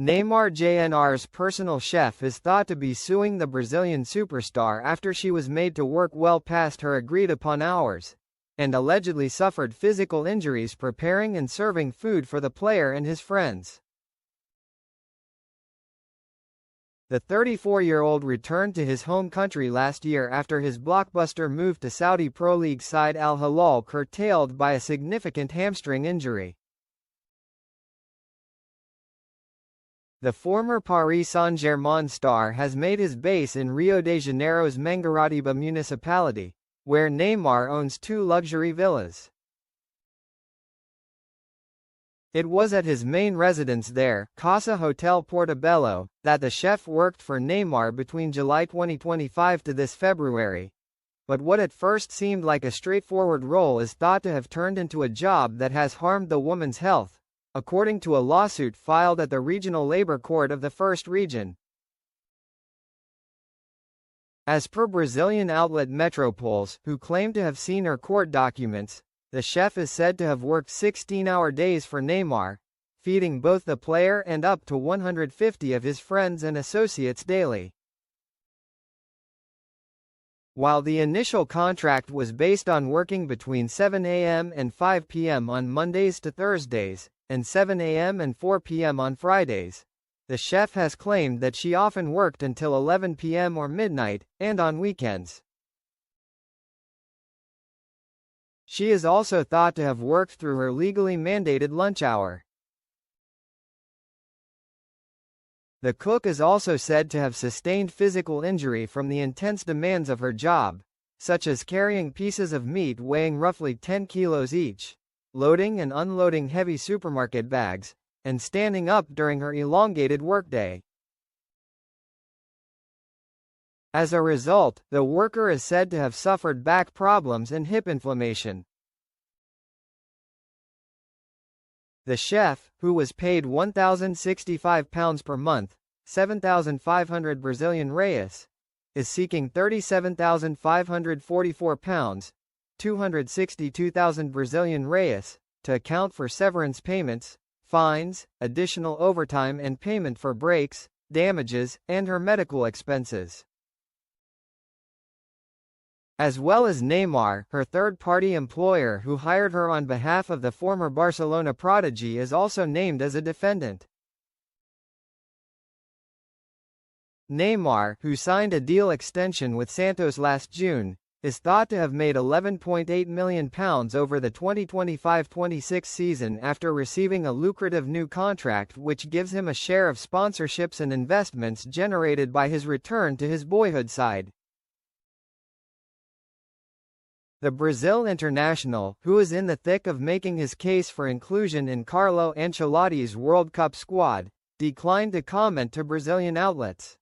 Neymar Jr.'s personal chef is thought to be suing the Brazilian superstar after she was made to work well past her agreed-upon hours, and allegedly suffered physical injuries preparing and serving food for the player and his friends. The 34-year-old returned to his home country last year after his blockbuster move to Saudi Pro League side Al Hilal curtailed by a significant hamstring injury. The former Paris Saint-Germain star has made his base in Rio de Janeiro's Mangaratiba municipality, where Neymar owns 2 luxury villas. It was at his main residence there, Casa Hotel Portobello, that the chef worked for Neymar between July 2025 to this February. But what at first seemed like a straightforward role is thought to have turned into a job that has harmed the woman's health, according to a lawsuit filed at the Regional Labor Court of the First Region. As per Brazilian outlet Metropolis, who claimed to have seen her court documents, the chef is said to have worked 16-hour days for Neymar, feeding both the player and up to 150 of his friends and associates daily. While the initial contract was based on working between 7 a.m. and 5 p.m. on Mondays to Thursdays, and 7 a.m. and 4 p.m. on Fridays, the chef has claimed that she often worked until 11 p.m. or midnight, and on weekends. She is also thought to have worked through her legally mandated lunch hour. The cook is also said to have sustained physical injury from the intense demands of her job, such as carrying pieces of meat weighing roughly 10 kilos each, loading and unloading heavy supermarket bags, and standing up during her elongated workday. As a result, the worker is said to have suffered back problems and hip inflammation. The chef, who was paid £1,065 per month, 7,500 Brazilian reais, is seeking £37,544, 262,000 Brazilian reais, to account for severance payments, fines, additional overtime and payment for breaks, damages, and her medical expenses. As well as Neymar, her third-party employer who hired her on behalf of the former Barcelona prodigy is also named as a defendant. Neymar, who signed a deal extension with Santos last June, is thought to have made £11.8 million over the 2025-26 season after receiving a lucrative new contract which gives him a share of sponsorships and investments generated by his return to his boyhood side. The Brazil international, who is in the thick of making his case for inclusion in Carlo Ancelotti's World Cup squad, declined to comment to Brazilian outlets.